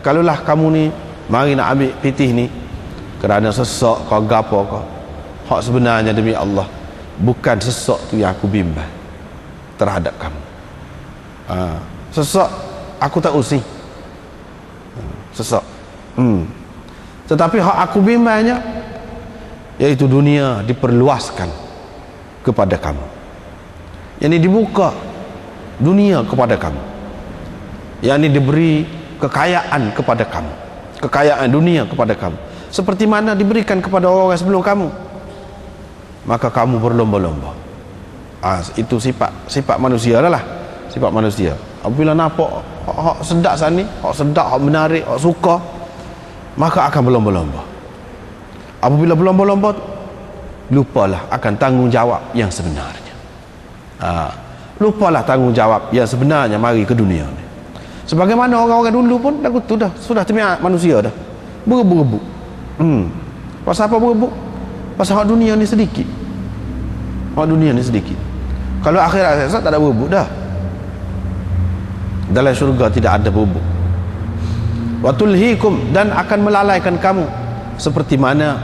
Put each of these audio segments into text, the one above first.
Kalaulah kamu ni mari nak ambil pitih ni kerana sesak kau gapo kau, hak sebenarnya demi Allah bukan sesak tu yang aku bimbang terhadap kamu. Sesak aku tak usih, sesak. Tetapi hak aku bimbangnya iaitu dunia diperluaskan kepada kamu, yang ini dibuka dunia kepada kamu, yang ini diberi kekayaan kepada kamu, kekayaan dunia kepada kamu, seperti mana diberikan kepada orang sebelum kamu, maka kamu berlomba-lomba. Itu sifat manusia lah, sifat manusia. Apabila nampak hak sedap sani, hak sedap, hak menarik, hak suka, maka akan berlomba-lomba. Apabila berlomba-lomba, lupalah akan tanggungjawab yang sebenarnya. Lupalah tanggungjawab yang sebenarnya mari ke dunia ni. Sebagaimana orang-orang dulu pun sudah terbiasa manusia dah berebut. Pasal apa berebut? Pasal hak dunia ni sedikit. Hak dunia ni sedikit. Kalau akhirat tak ada berebut dah. Dalam syurga tidak ada berebut. Wa tulhikum, dan akan melalaikan kamu seperti mana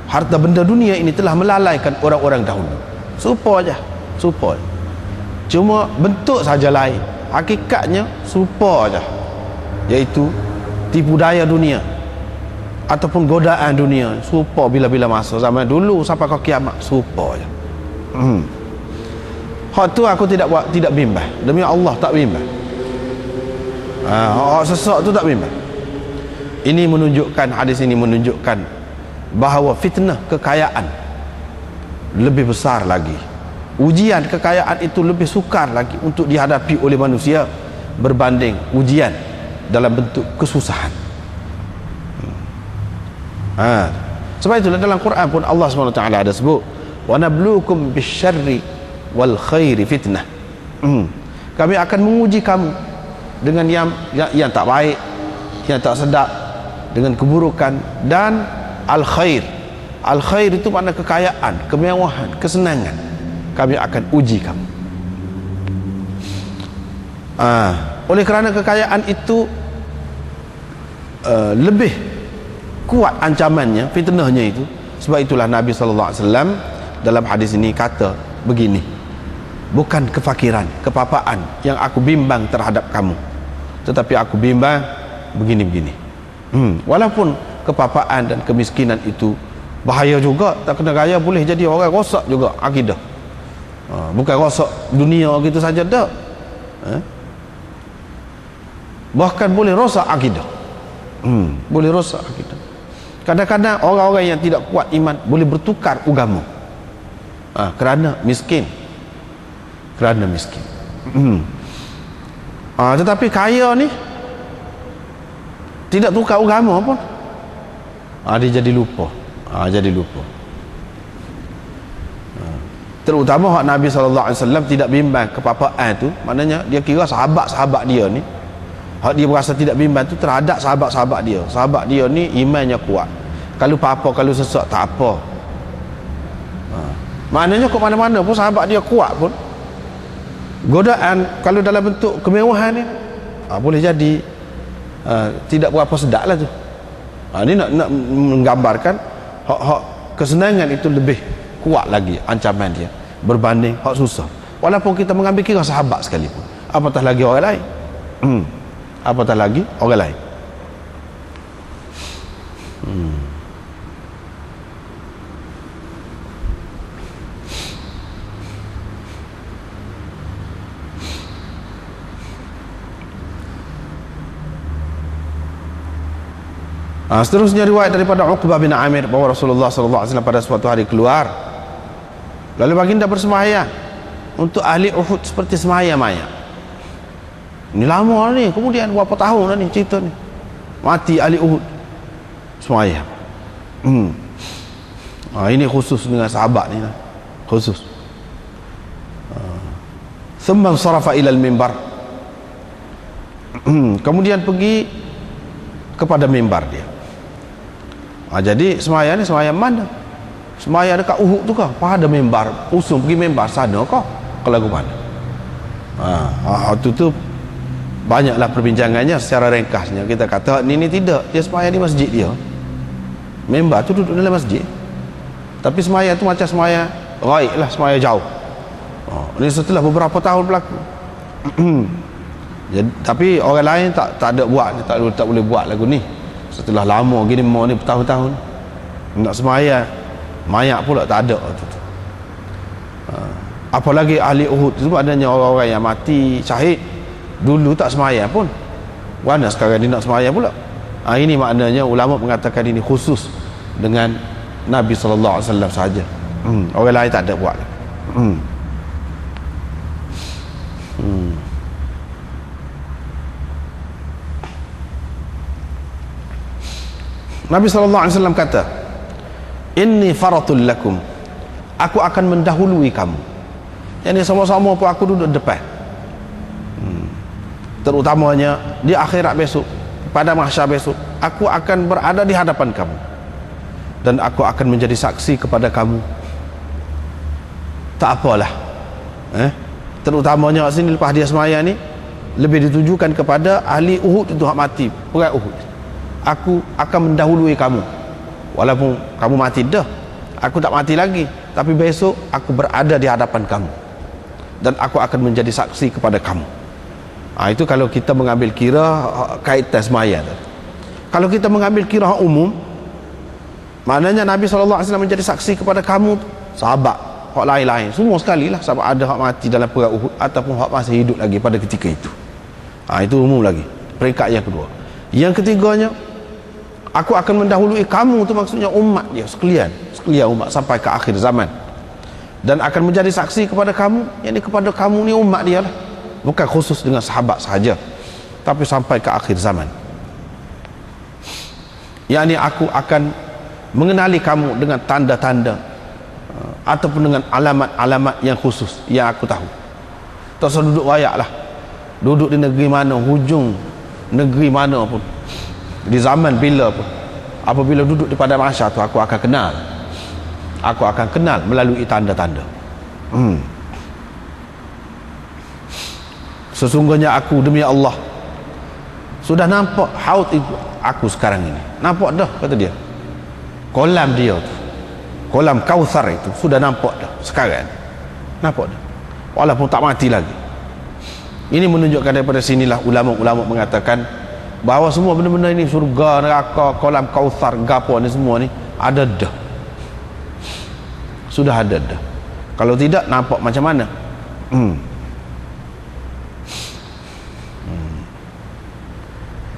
harta benda dunia ini telah melalaikan orang-orang dahulu. Serupa aja, serupa. Cuma bentuk saja lain. Hakikatnya serupa aja, iaitu tipu daya dunia ataupun godaan dunia. Serupa bila-bila masa, zaman dulu sampai ke kiamat, serupa aja. Hak tu aku tidak bimbang, demi Allah tak bimbang. Hak sesak tu tak bimbang. Ini menunjukkan, hadis ini menunjukkan bahawa fitnah kekayaan lebih besar lagi, ujian kekayaan itu lebih sukar lagi untuk dihadapi oleh manusia berbanding ujian dalam bentuk kesusahan. Sebab itulah dalam Quran pun Allah SWT ada sebut, wa nabluukum bisyarri wal khairi fitnah. Kami akan menguji kamu dengan yang tak baik, yang tak sedap, dengan keburukan dan al khair. Al khair itu makna kekayaan, kemewahan, kesenangan. Kami akan uji kamu. Oleh kerana kekayaan itu lebih kuat ancamannya, fitnahnya itu. Sebab itulah Nabi SAW dalam hadis ini kata begini, bukan kefakiran, kepapaan yang aku bimbang terhadap kamu, tetapi aku bimbang begini-begini. Walaupun kepapaan dan kemiskinan itu bahaya juga, tak kena gaya, boleh jadi orang rosak juga akidah. Bukan rosak dunia gitu saja tak, bahkan boleh rosak akidah. Boleh rosak akidah. Kadang-kadang orang-orang yang tidak kuat iman boleh bertukar agama kerana miskin, tetapi kaya ni tidak tukar agama pun, dia jadi lupa. Terutama hak Nabi SAW tidak bimbang kepapaan tu, maknanya dia kira sahabat-sahabat dia ni, hak dia berasa tidak bimbang tu terhadap sahabat-sahabat dia. Sahabat dia ni imannya kuat, kalau apa-apa, kalau sesak tak apa. Maknanya ke mana-mana pun sahabat dia kuat pun, godaan kalau dalam bentuk kemewahan ni boleh jadi tidak berapa sedap lah tu. Ini nak menggambarkan hak kesenangan itu lebih kuat lagi ancaman dia berbanding hak susah, walaupun kita mengambil kira sahabat sekalipun, apatah lagi orang lain. Apatah lagi orang lain. Seterusnya riwayat daripada Uqbah bin Amir bahawa Rasulullah SAW pada suatu hari keluar, lalu baginda bersembahyang untuk ahli Uhud seperti sembahyang mayat. Ini lama ni, kemudian berapa tahun dah ni cerita ni, mati ahli Uhud sembahyang. Ini khusus dengan sahabat ni lah, khusus. Thumma sarafa ilal mimbar, kemudian pergi kepada mimbar dia. Jadi sembahyang ni sembahyang mana? Sembahyang dekat Uhud tu kah? Pada mimbar, usung pergi mimbar sana kah? Ke lagu mana? Tu banyaklah perbincangannya. Secara ringkasnya kita kata ni tidak, dia sembahyang di masjid dia, member tu duduk dalam masjid, tapi sembahyang tu macam sembahyang raib lah, sembahyang jauh. Ini setelah beberapa tahun berlaku. Jadi, tapi orang lain tak ada buat, tak boleh buat lagu ni setelah lama gini, mau ni bertahun-tahun nak sembahyang mayat pula tak ada tu. Apalagi ahli Uhud tu adanya orang-orang yang mati syahid dulu tak sembahyang pun, mana sekarang dia nak sembahyang pula. Ini maknanya ulama mengatakan ini khusus dengan Nabi SAW saja. Orang lain tak ada buat. Nabi SAW kata, inni faratul lakum, aku akan mendahului kamu. Yang ni sama-sama pun aku duduk depan. Terutamanya di akhirat besok, pada mahsyar besok, aku akan berada di hadapan kamu dan aku akan menjadi saksi kepada kamu. Tak apalah, terutamanya sini lepas dia semaya ni lebih ditujukan kepada ahli Uhud itu, hak mati perang Uhud. Aku akan mendahului kamu, walaupun kamu mati dah, aku tak mati lagi, tapi besok aku berada di hadapan kamu dan aku akan menjadi saksi kepada kamu. Itu kalau kita mengambil kira kaitan semaya. Kalau kita mengambil kira umum, maknanya Nabi SAW menjadi saksi kepada kamu, sahabat, hak lain-lain semua sekali lah, sahabat ada hak mati dalam perang Uhud ataupun hak masih hidup lagi pada ketika itu. Itu umum lagi. Peringkat yang kedua. Yang ketiganya, aku akan mendahului kamu, tu maksudnya umat dia sekalian umat sampai ke akhir zaman, dan akan menjadi saksi kepada kamu, yakni kepada kamu ni umat dia lah, bukan khusus dengan sahabat sahaja, tapi sampai ke akhir zaman. Yakni aku akan mengenali kamu dengan tanda-tanda ataupun dengan alamat-alamat yang khusus yang aku tahu. Tak usah duduk wayak lah, duduk di negeri mana, hujung negeri mana pun, di zaman bila pun, apabila duduk di pada mahsyar tu, aku akan kenal melalui tanda-tanda. Sesungguhnya aku demi Allah sudah nampak haud itu aku sekarang ini, nampak dah, kata dia, kolam dia tu, kolam Kautsar itu sudah nampak dah sekarang, nampak dah, walaupun tak mati lagi. Ini menunjukkan daripada sinilah ulama-ulama mengatakan bahawa semua benda-benda ini, surga, neraka, kolam Kautsar, gapo ni semua ni ada dah, sudah ada dah. Kalau tidak, nampak macam mana?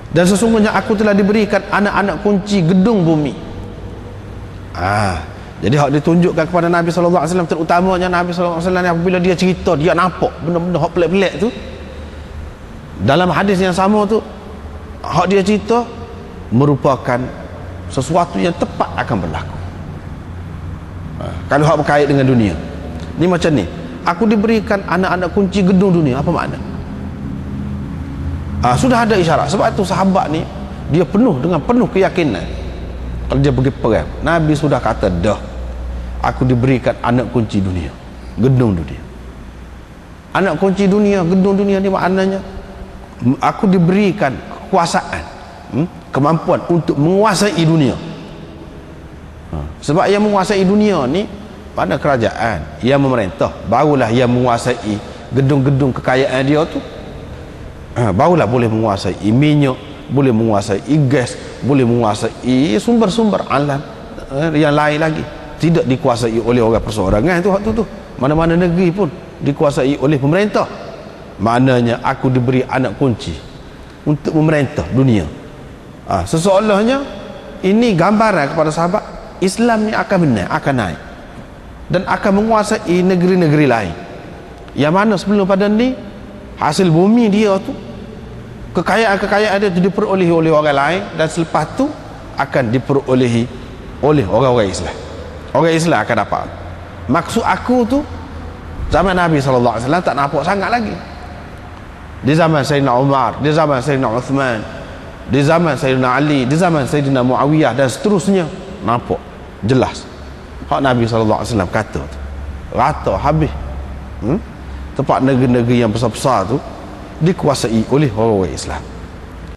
Dan sesungguhnya aku telah diberikan anak-anak kunci gedung bumi. Jadi hak ditunjukkan kepada Nabi SAW, terutamanya Nabi SAW apabila dia cerita, dia nampak benda-benda hak pelik-pelik tu. Dalam hadis yang sama tu, hak dia cerita merupakan sesuatu yang tepat akan berlaku. Kalau hak berkait dengan dunia ni macam ni, aku diberikan anak-anak kunci gedung dunia. Apa makna? Sudah ada isyarat. Sebab itu sahabat ni dia dengan penuh keyakinan kalau dia pergi perang, Nabi sudah kata dah, aku diberikan anak kunci dunia, gedung dunia. Anak kunci dunia, gedung dunia ni maknanya aku diberikan kekuasaan, kemampuan untuk menguasai dunia. Sebab yang menguasai dunia ni pada kerajaan yang memerintah, barulah yang menguasai gedung-gedung kekayaan dia tu, barulah boleh menguasai minyak, boleh menguasai gas, boleh menguasai sumber-sumber alam yang lain lagi. Tidak dikuasai oleh orang perseorangan tu, waktu tu mana-mana negeri pun dikuasai oleh pemerintah. Maknanya aku diberi anak kunci untuk memerintah dunia. Seseolahnya ini gambaran kepada sahabat, Islam ni akan benar, akan naik dan akan menguasai negeri-negeri lain yang mana sebelum pada ni hasil bumi dia tu, kekayaan-kekayaan dia tu diperolehi oleh orang lain, dan selepas tu akan diperolehi oleh orang-orang Islam. Orang Islam akan dapat. Maksud aku tu, zaman Nabi SAW tak nampak sangat lagi. Di zaman Sayyidina Umar, di zaman Sayyidina Uthman, di zaman Sayyidina Ali, di zaman Sayyidina Muawiyah dan seterusnya, nampak jelas hak Nabi SAW kata tu, rata habis. Tempat negeri-negeri yang besar-besar tu dikuasai oleh orang Islam.